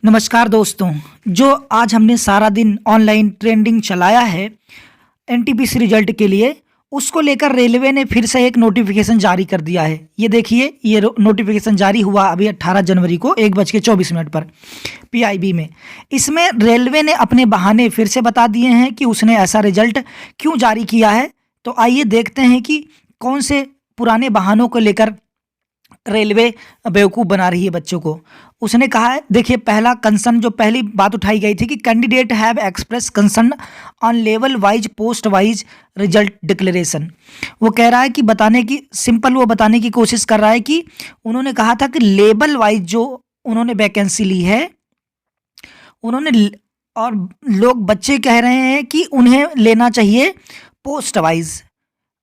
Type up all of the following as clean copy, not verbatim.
नमस्कार दोस्तों। जो आज हमने सारा दिन ऑनलाइन ट्रेंडिंग चलाया है एनटीपीसी रिजल्ट के लिए, उसको लेकर रेलवे ने फिर से एक नोटिफिकेशन जारी कर दिया है। ये देखिए, ये नोटिफिकेशन जारी हुआ अभी 18 जनवरी को 1:24 पर पीआईबी में। इसमें रेलवे ने अपने बहाने फिर से बता दिए हैं कि उसने ऐसा रिजल्ट क्यों जारी किया है। तो आइए देखते हैं कि कौन से पुराने बहानों को लेकर रेलवे बेवकूफ़ बना रही है बच्चों को। उसने कहा है, देखिए, पहला कंसर्न जो पहली बात उठाई गई थी कि candidate have express concern on level wise post wise result declaration. वो कह रहा है कि वो बताने की कोशिश कर रहा है कि उन्होंने कहा था कि लेवल वाइज जो उन्होंने वैकेंसी ली है और लोग बच्चे कह रहे हैं कि उन्हें लेना चाहिए पोस्ट वाइज,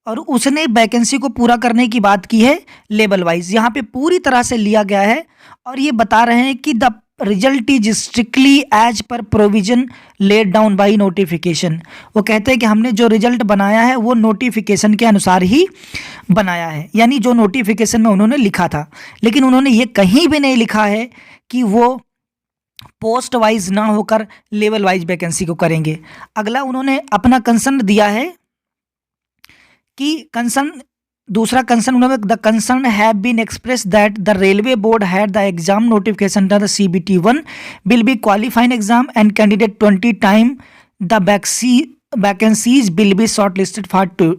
और उसने वैकेंसी को पूरा करने की बात की है लेवल वाइज। यहाँ पे पूरी तरह से लिया गया है और ये बता रहे हैं कि the result is strictly as पर provision laid down by notification. वो कहते हैं कि हमने जो रिजल्ट बनाया है वो नोटिफिकेशन के अनुसार ही बनाया है, यानी जो नोटिफिकेशन में उन्होंने लिखा था। लेकिन उन्होंने ये कहीं भी नहीं लिखा है कि वो पोस्ट वाइज ना होकर लेवल वाइज वैकेंसी को करेंगे। अगला उन्होंने अपना कंसर्न दिया है कि दूसरा कंसर्न उन्होंने the concern have been express that the railway board had the exam notification the CBT1 will be qualifying exam and candidate 20 time the vacancies will be shortlisted for two.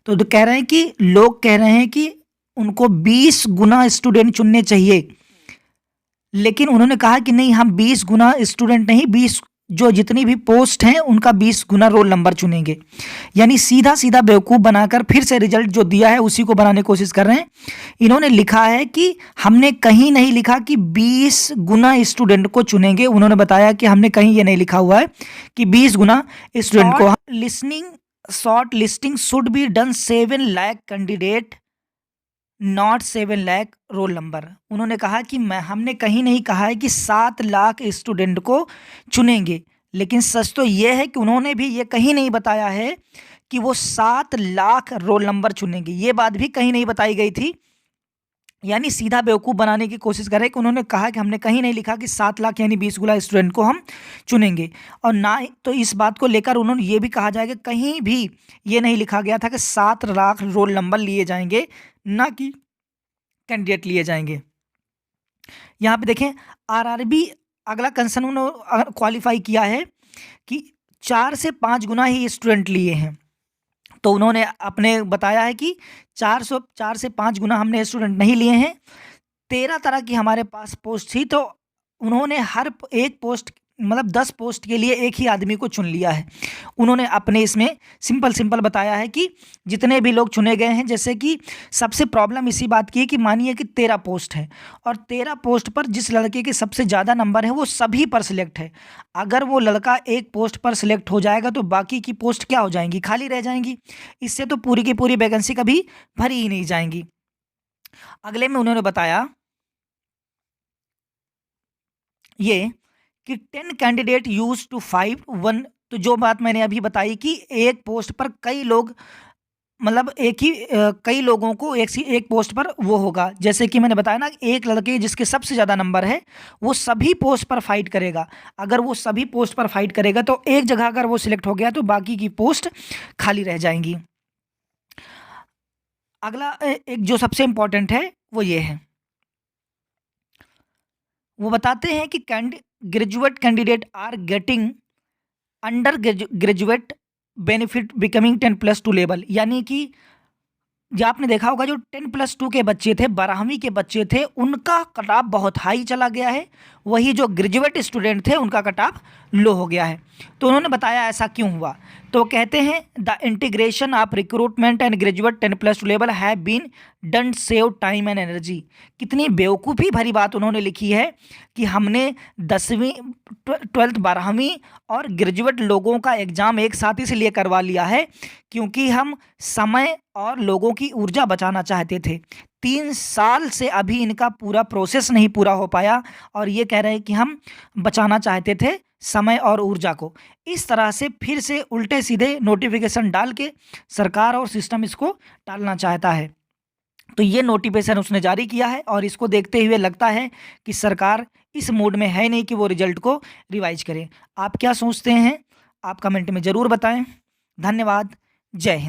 तो कह रहे हैं कि लोग कह रहे हैं कि उनको 20 गुना स्टूडेंट चुनने चाहिए, लेकिन उन्होंने कहा कि नहीं, हम 20 गुना स्टूडेंट नहीं, 20 जो जितनी भी पोस्ट हैं उनका 20 गुना रोल नंबर चुनेंगे। यानी सीधा सीधा बेवकूफ़ बनाकर फिर से रिजल्ट जो दिया है उसी को बनाने की कोशिश कर रहे हैं। इन्होंने लिखा है कि हमने कहीं नहीं लिखा कि 20 गुना स्टूडेंट को चुनेंगे। उन्होंने बताया कि हमने कहीं ये नहीं लिखा हुआ है कि 20 गुना स्टूडेंट को। Short listing should be done 7 lakh candidate not 7 lakh roll number. उन्होंने कहा कि हमने कहीं नहीं कहा है कि 7 लाख स्टूडेंट को चुनेंगे, लेकिन सच तो ये है कि उन्होंने भी ये कहीं नहीं बताया है कि वो 7 लाख रोल नंबर चुनेंगे। ये बात भी कहीं नहीं बताई गई थी। यानी सीधा बेवकूफ़ बनाने की कोशिश कर रहे हैं कि उन्होंने कहा कि हमने कहीं नहीं लिखा कि 7 लाख यानी 20 गुना स्टूडेंट को हम चुनेंगे। और ना तो इस बात को लेकर उन्होंने ये भी कहा जाएगा, कहीं भी ये नहीं लिखा गया था कि 7 लाख रोल नंबर लिए जाएंगे, ना कि कैंडिडेट लिए जाएंगे। यहाँ पे देखें, आरआरबी अगला कंसर्न उन्होंने क्वालिफाई किया है कि 4 से 5 गुना ही स्टूडेंट लिए हैं। तो उन्होंने अपने बताया है कि 4 से 5 गुना हमने स्टूडेंट नहीं लिए हैं। 13 तरह की हमारे पास पोस्ट थी, तो उन्होंने हर एक पोस्ट मतलब 10 पोस्ट के लिए एक ही आदमी को चुन लिया है। उन्होंने अपने इसमें सिंपल बताया है कि जितने भी लोग चुने गए हैं, जैसे कि सबसे प्रॉब्लम इसी बात की है कि मानिए कि 13 पोस्ट है और 13 पोस्ट पर जिस लड़के के सबसे ज़्यादा नंबर है वो सभी पर सिलेक्ट है। अगर वो लड़का एक पोस्ट पर सिलेक्ट हो जाएगा तो बाकी की पोस्ट क्या हो जाएंगी, खाली रह जाएंगी। इससे तो पूरी की पूरी वैकेंसी कभी भरी ही नहीं जाएंगी। अगले में उन्होंने बताया ये कि 10 कैंडिडेट यूज टू 5 1। तो जो बात मैंने अभी बताई कि एक पोस्ट पर कई लोग, मतलब कई लोगों को एक पोस्ट पर वो होगा। जैसे कि मैंने बताया ना, एक लड़के जिसके सबसे ज़्यादा नंबर है वो सभी पोस्ट पर फाइट करेगा। अगर वो सभी पोस्ट पर फाइट करेगा तो एक जगह अगर वो सिलेक्ट हो गया तो बाकी की पोस्ट खाली रह जाएंगी। अगला एक जो सबसे इम्पोर्टेंट है वो ये है, वो बताते हैं कि graduate candidate are getting under graduate benefit becoming 10+2 level. यानी कि जो आपने देखा होगा, जो 10+2 के बच्चे थे, 12वीं के बच्चे थे, उनका कट ऑफ बहुत हाई चला गया है। वही जो ग्रेजुएट स्टूडेंट थे उनका कट ऑफ लो हो गया है। तो उन्होंने बताया ऐसा क्यों हुआ। तो कहते हैं the integration of recruitment and graduate 10+2 level have been done save time and energy. कितनी बेवकूफ़ी भरी बात उन्होंने लिखी है कि हमने 10वीं 12th 12वीं और ग्रेजुएट लोगों का एग्ज़ाम एक साथ इसलिए करवा लिया है क्योंकि हम समय और लोगों की ऊर्जा बचाना चाहते थे। 3 साल से अभी इनका पूरा प्रोसेस नहीं पूरा हो पाया और ये कह रहे हैं कि हम बचाना चाहते थे समय और ऊर्जा को। इस तरह से फिर से उल्टे सीधे नोटिफिकेशन डाल के सरकार और सिस्टम इसको टालना चाहता है। तो ये नोटिफिकेशन उसने जारी किया है और इसको देखते हुए लगता है कि सरकार इस मोड में है नहीं कि वो रिजल्ट को रिवाइज करें। आप क्या सोचते हैं? आप कमेंट में ज़रूर बताएं। धन्यवाद। जय हिंद।